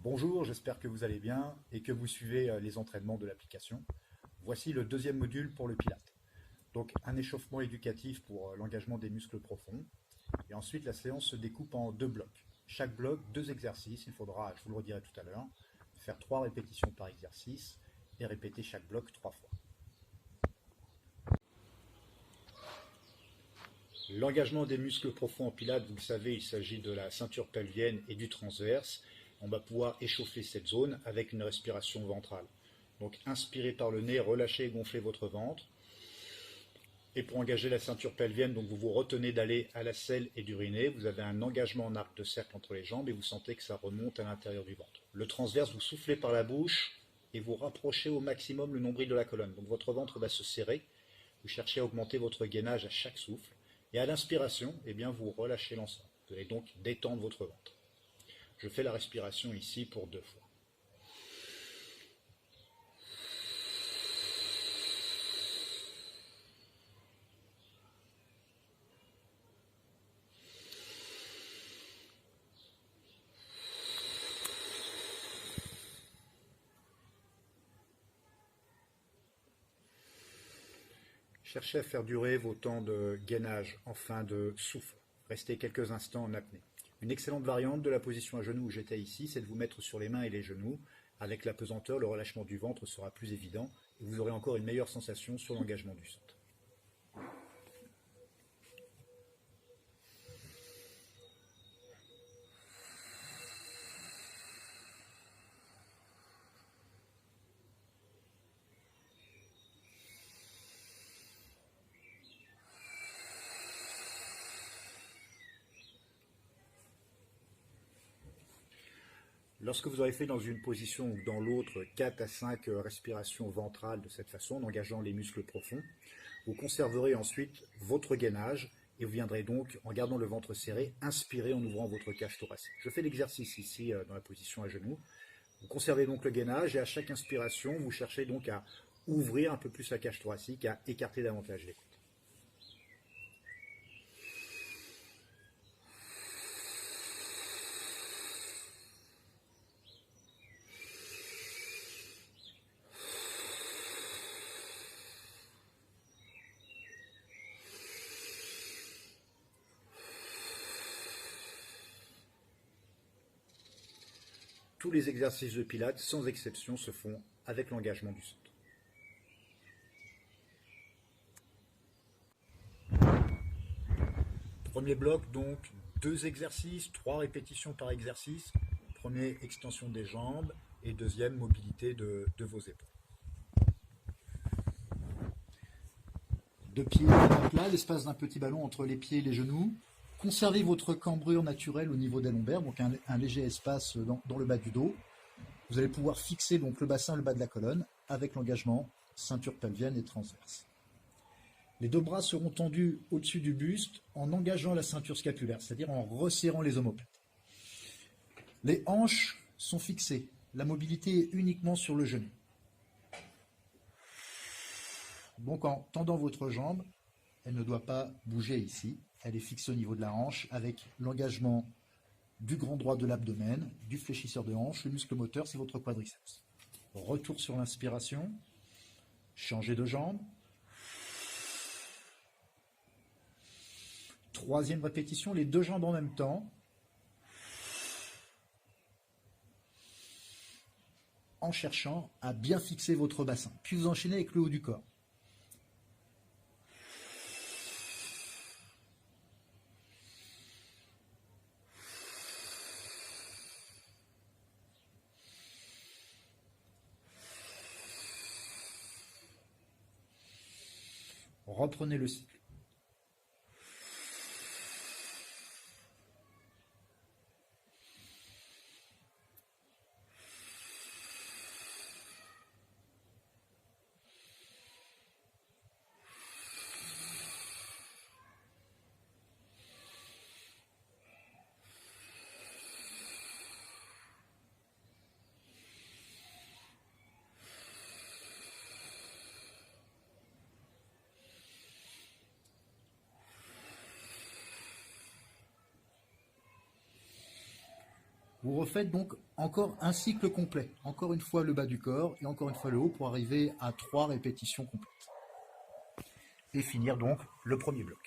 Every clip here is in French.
Bonjour, j'espère que vous allez bien et que vous suivez les entraînements de l'application. Voici le deuxième module pour le Pilate. Donc un échauffement éducatif pour l'engagement des muscles profonds. Et ensuite la séance se découpe en deux blocs. Chaque bloc, deux exercices. Il faudra, je vous le redirai tout à l'heure, faire 3 répétitions par exercice et répéter chaque bloc 3 fois. L'engagement des muscles profonds en Pilates, vous le savez, il s'agit de la ceinture pelvienne et du transverse. On va pouvoir échauffer cette zone avec une respiration ventrale. Donc inspirez par le nez, relâchez et gonflez votre ventre. Et pour engager la ceinture pelvienne, donc vous vous retenez d'aller à la selle et d'uriner. Vous avez un engagement en arc de cercle entre les jambes et vous sentez que ça remonte à l'intérieur du ventre. Le transverse, vous soufflez par la bouche et vous rapprochez au maximum le nombril de la colonne. Donc votre ventre va se serrer. Vous cherchez à augmenter votre gainage à chaque souffle. Et à l'inspiration, eh bien, vous relâchez l'ensemble. Vous allez donc détendre votre ventre. Je fais la respiration ici pour 2 fois. Cherchez à faire durer vos temps de gainage en fin de souffle. Restez quelques instants en apnée. Une excellente variante de la position à genoux où j'étais ici, c'est de vous mettre sur les mains et les genoux. Avec la pesanteur, le relâchement du ventre sera plus évident et vous aurez encore une meilleure sensation sur l'engagement du centre. Lorsque vous aurez fait dans une position ou dans l'autre 4 à 5 respirations ventrales de cette façon, en engageant les muscles profonds, vous conserverez ensuite votre gainage et vous viendrez donc, en gardant le ventre serré, inspirer en ouvrant votre cage thoracique. Je fais l'exercice ici dans la position à genoux. Vous conservez donc le gainage et à chaque inspiration, vous cherchez donc à ouvrir un peu plus la cage thoracique, à écarter davantage les côtes. Tous les exercices de Pilates, sans exception, se font avec l'engagement du centre. Premier bloc, donc 2 exercices, 3 répétitions par exercice. Premier, extension des jambes et deuxième, mobilité de vos épaules. 2 pieds à plat, l'espace d'un petit ballon entre les pieds et les genoux. Conservez votre cambrure naturelle au niveau des lombaires, donc un léger espace dans le bas du dos. Vous allez pouvoir fixer donc le bassin et le bas de la colonne avec l'engagement ceinture pelvienne et transverse. Les 2 bras seront tendus au-dessus du buste en engageant la ceinture scapulaire, c'est-à-dire en resserrant les omoplates. Les hanches sont fixées, la mobilité est uniquement sur le genou. Donc en tendant votre jambe, elle ne doit pas bouger ici, elle est fixée au niveau de la hanche avec l'engagement du grand droit de l'abdomen, du fléchisseur de hanche, le muscle moteur, c'est votre quadriceps. Retour sur l'inspiration, changez de jambe. 3e répétition, les 2 jambes en même temps. En cherchant à bien fixer votre bassin. Puis vous enchaînez avec le haut du corps. Reprenez le cycle. Vous refaites donc encore un cycle complet. Encore une fois le bas du corps et encore une fois le haut pour arriver à 3 répétitions complètes. Et finir donc le premier bloc.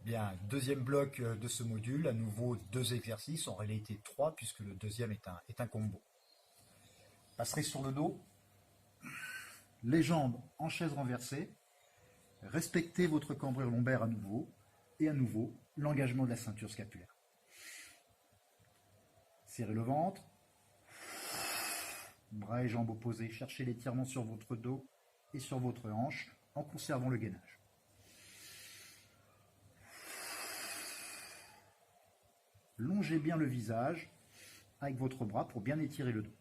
Bien, deuxième bloc de ce module, à nouveau 2 exercices, en réalité 3 puisque le deuxième est un combo. Passerez sur le dos, les jambes en chaise renversée, respectez votre cambrure lombaire à nouveau, et à nouveau l'engagement de la ceinture scapulaire. Serrez le ventre, bras et jambes opposés, cherchez l'étirement sur votre dos et sur votre hanche en conservant le gainage. Longez bien le visage avec votre bras pour bien étirer le dos.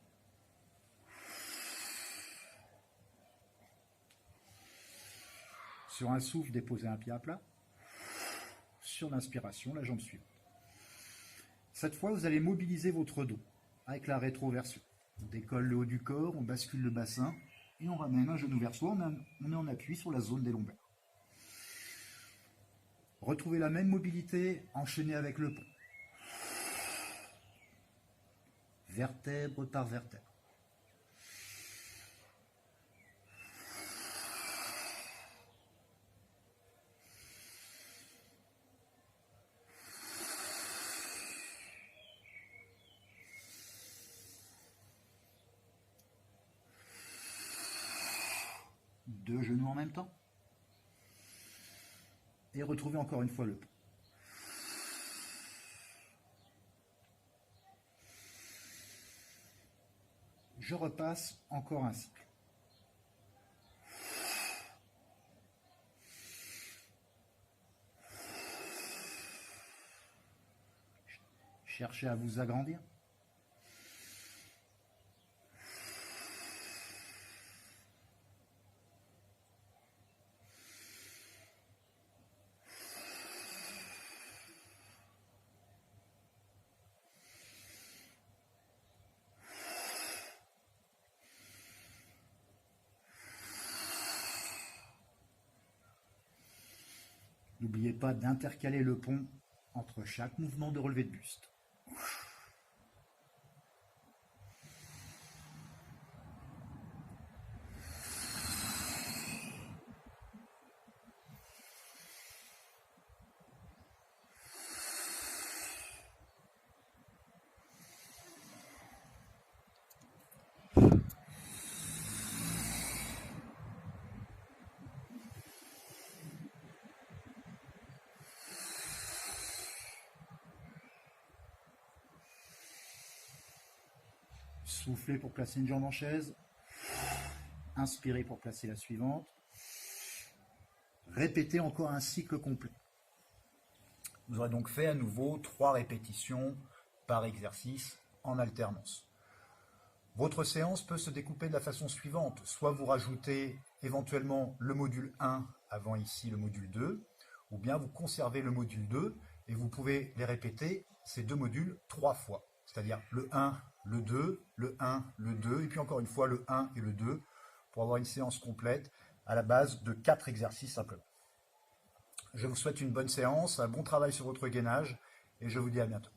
Sur un souffle, déposez un pied à plat. Sur l'inspiration, la jambe suivante. Cette fois, vous allez mobiliser votre dos avec la rétroversion. On décolle le haut du corps, on bascule le bassin et on ramène un genou vers soi, on est en appui sur la zone des lombaires. Retrouvez la même mobilité, enchaînée avec le pont. Vertèbre par vertèbre. Deux genoux en même temps. Et retrouvez encore une fois le pont. Je repasse encore un cycle. Cherchez à vous agrandir. N'oubliez pas d'intercaler le pont entre chaque mouvement de relevé de buste. Soufflez pour placer une jambe en chaise. Inspirez pour placer la suivante. Répétez encore un cycle complet. Vous aurez donc fait à nouveau 3 répétitions par exercice en alternance. Votre séance peut se découper de la façon suivante. Soit vous rajoutez éventuellement le module 1 avant ici le module 2, ou bien vous conservez le module 2 et vous pouvez les répéter, ces 2 modules, 3 fois. C'est-à-dire le 1, le 2, le 1, le 2, et puis encore une fois le 1 et le 2, pour avoir une séance complète à la base de 4 exercices simplement. Je vous souhaite une bonne séance, un bon travail sur votre gainage, et je vous dis à bientôt.